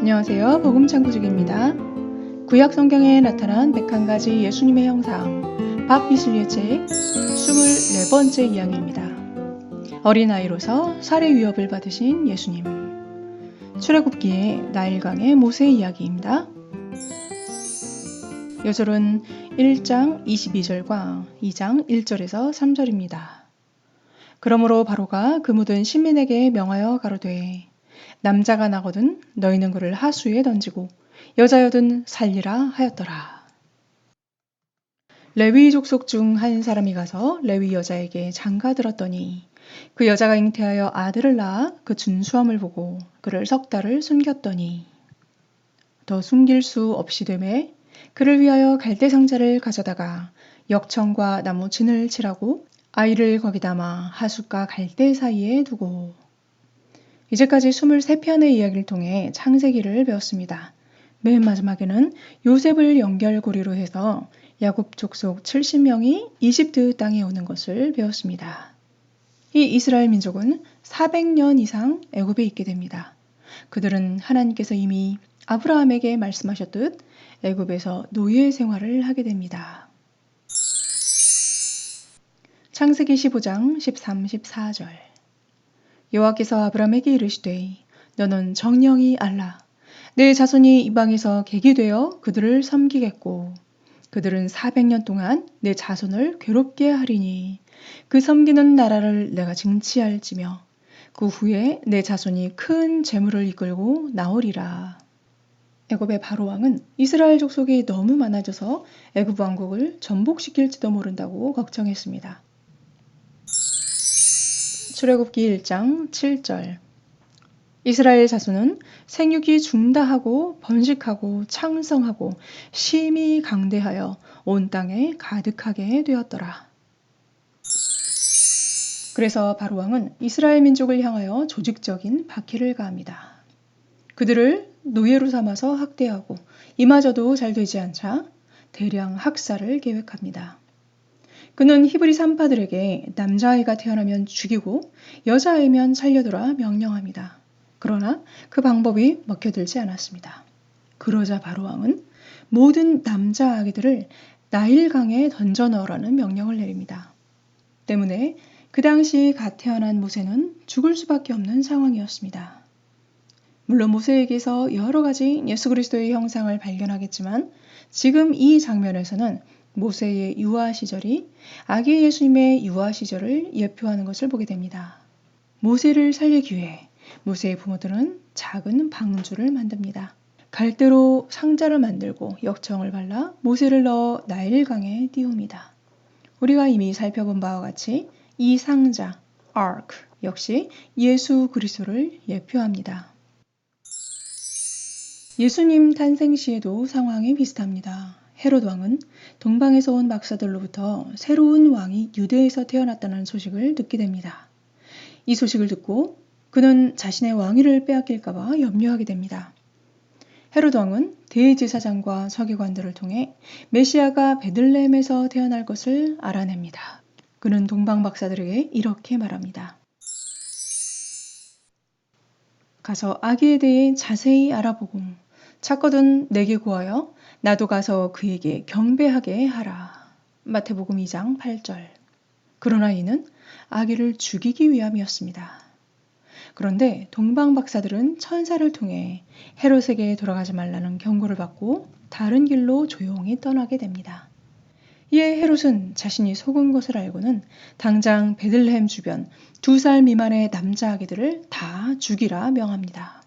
안녕하세요. 복음창구직입니다. 구약 성경에 나타난 101가지 예수님의 형상, 박비슬리의 책 24번째 이야기입니다. 어린아이로서 살해 위협을 받으신 예수님. 출애굽기의 나일강의 모세 이야기입니다. 요절은 1장 22절과 2장 1절에서 3절입니다. 그러므로 바로가 그 묻은 신민에게 명하여 가로되 남자가 나거든 너희는 그를 하수에 던지고 여자여든 살리라 하였더라. 레위 족속 중 한 사람이 가서 레위 여자에게 장가들었더니 그 여자가 잉태하여 아들을 낳아 그 준수함을 보고 그를 석 달을 숨겼더니 더 숨길 수 없이 되매 그를 위하여 갈대 상자를 가져다가 역청과 나무 진을 칠하고 아이를 거기 담아 하숫과 갈대 사이에 두고. 이제까지 23편의 이야기를 통해 창세기를 배웠습니다. 맨 마지막에는 요셉을 연결고리로 해서 야곱 족속 70명이 이집트 땅에 오는 것을 배웠습니다. 이 이스라엘 민족은 400년 이상 애굽에 있게 됩니다. 그들은 하나님께서 이미 아브라함에게 말씀하셨듯 애굽에서 노예 생활을 하게 됩니다. 창세기 15장 13, 14절 여호와께서 아브라함에게 이르시되 너는 정령이 알라. 내 자손이 이방에서 객이 되어 그들을 섬기겠고 그들은 400년 동안 내 자손을 괴롭게 하리니 그 섬기는 나라를 내가 증치할지며 그 후에 내 자손이 큰 재물을 이끌고 나오리라. 애굽의 바로 왕은 이스라엘 족속이 너무 많아져서 애굽 왕국을 전복시킬지도 모른다고 걱정했습니다. 출애굽기 1장 7절 이스라엘 자손은 생육이 중다하고 번식하고 창성하고 심히 강대하여 온 땅에 가득하게 되었더라. 그래서 바로 왕은 이스라엘 민족을 향하여 조직적인 박해를 가합니다. 그들을 노예로 삼아서 학대하고 이마저도 잘 되지 않자 대량 학살을 계획합니다. 그는 히브리 산파들에게 남자아이가 태어나면 죽이고 여자아이면 살려두라 명령합니다. 그러나 그 방법이 먹혀들지 않았습니다. 그러자 바로 왕은 모든 남자아기들을 나일강에 던져 넣으라는 명령을 내립니다. 때문에 그 당시 갓 태어난 모세는 죽을 수밖에 없는 상황이었습니다. 물론 모세에게서 여러 가지 예수 그리스도의 형상을 발견하겠지만 지금 이 장면에서는 모세의 유아 시절이 아기 예수님의 유아 시절을 예표하는 것을 보게 됩니다. 모세를 살리기 위해 모세의 부모들은 작은 방주를 만듭니다. 갈대로 상자를 만들고 역청을 발라 모세를 넣어 나일강에 띄웁니다. 우리가 이미 살펴본 바와 같이 이 상자, Ark 역시 예수 그리스도를 예표합니다. 예수님 탄생 시에도 상황이 비슷합니다. 헤롯 왕은 동방에서 온 박사들로부터 새로운 왕이 유대에서 태어났다는 소식을 듣게 됩니다. 이 소식을 듣고 그는 자신의 왕위를 빼앗길까봐 염려하게 됩니다. 헤롯 왕은 대제사장과 서기관들을 통해 메시아가 베들레헴에서 태어날 것을 알아냅니다. 그는 동방 박사들에게 이렇게 말합니다. 가서 아기에 대해 자세히 알아보고 찾거든 내게 구하여 나도 가서 그에게 경배하게 하라. 마태복음 2장 8절. 그러나 이는 아기를 죽이기 위함이었습니다. 그런데 동방 박사들은 천사를 통해 헤롯에게 돌아가지 말라는 경고를 받고 다른 길로 조용히 떠나게 됩니다. 이에 헤롯은 자신이 속은 것을 알고는 당장 베들레헴 주변 2살 미만의 남자아기들을 다 죽이라 명합니다.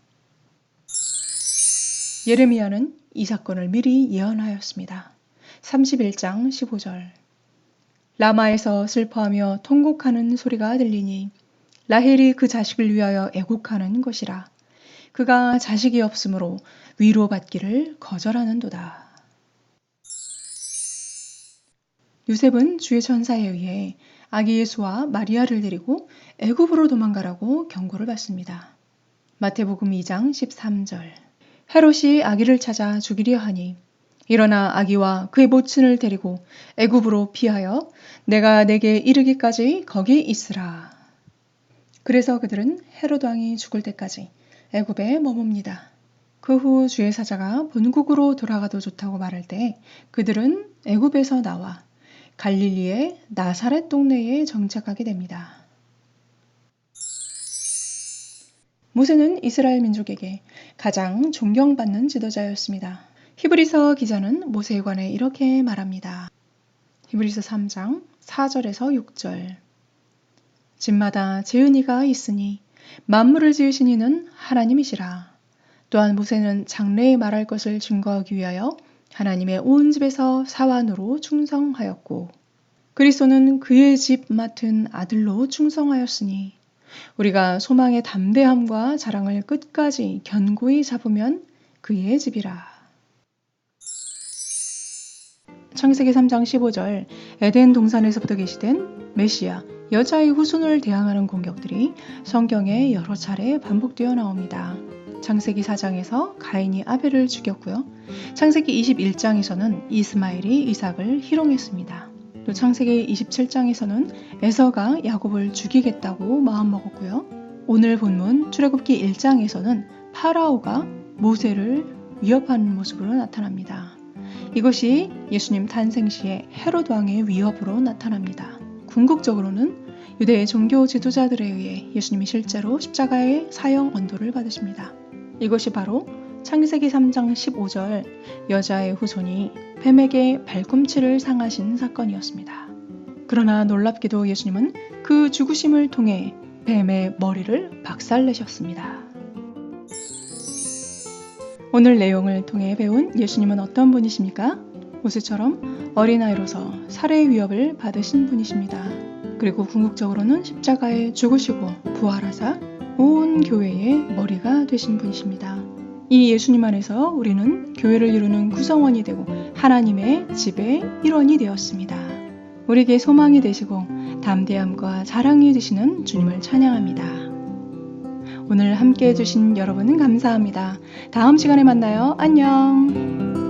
예레미야는 이 사건을 미리 예언하였습니다. 31장 15절 라마에서 슬퍼하며 통곡하는 소리가 들리니 라헬이 그 자식을 위하여 애곡하는 것이라. 그가 자식이 없으므로 위로받기를 거절하는도다. 요셉은 주의 천사에 의해 아기 예수와 마리아를 데리고 애굽으로 도망가라고 경고를 받습니다. 마태복음 2장 13절 헤롯이 아기를 찾아 죽이려 하니 일어나 아기와 그의 모친을 데리고 애굽으로 피하여 내가 내게 이르기까지 거기 있으라. 그래서 그들은 헤롯 왕이 죽을 때까지 애굽에 머뭅니다. 그 후 주의 사자가 본국으로 돌아가도 좋다고 말할 때 그들은 애굽에서 나와 갈릴리의 나사렛 동네에 정착하게 됩니다. 모세는 이스라엘 민족에게 가장 존경받는 지도자였습니다. 히브리서 기자는 모세에 관해 이렇게 말합니다. 히브리서 3장 4절에서 6절. 집마다 지은이가 있으니 만물을 지으신 이는 하나님이시라. 또한 모세는 장래에 말할 것을 증거하기 위하여 하나님의 온 집에서 사환으로 충성하였고 그리스도는 그의 집 맡은 아들로 충성하였으니 우리가 소망의 담대함과 자랑을 끝까지 견고히 잡으면 그의 집이라. 창세기 3장 15절 에덴 동산에서부터 계시된 메시아, 여자의 후손을 대항하는 공격들이 성경에 여러 차례 반복되어 나옵니다. 창세기 4장에서 가인이 아벨을 죽였고요. 창세기 21장에서는 이스마엘이 이삭을 희롱했습니다. 또 창세기 27장에서는 에서가 야곱을 죽이겠다고 마음먹었고요. 오늘 본문 출애굽기 1장에서는 파라오가 모세를 위협하는 모습으로 나타납니다. 이것이 예수님 탄생 시에 헤롯 왕의 위협으로 나타납니다. 궁극적으로는 유대의 종교 지도자들에 의해 예수님이 실제로 십자가의 사형 언도를 받으십니다. 이것이 바로 창세기 3장 15절 여자의 후손이 뱀에게 발꿈치를 상하신 사건이었습니다. 그러나 놀랍게도 예수님은 그 죽으심을 통해 뱀의 머리를 박살내셨습니다. 오늘 내용을 통해 배운 예수님은 어떤 분이십니까? 모세처럼 어린아이로서 살해 위협을 받으신 분이십니다. 그리고 궁극적으로는 십자가에 죽으시고 부활하사 온 교회의 머리가 되신 분이십니다. 이 예수님 안에서 우리는 교회를 이루는 구성원이 되고 하나님의 집의 일원이 되었습니다. 우리에게 소망이 되시고 담대함과 자랑이 되시는 주님을 찬양합니다. 오늘 함께 해주신 여러분은 감사합니다. 다음 시간에 만나요. 안녕.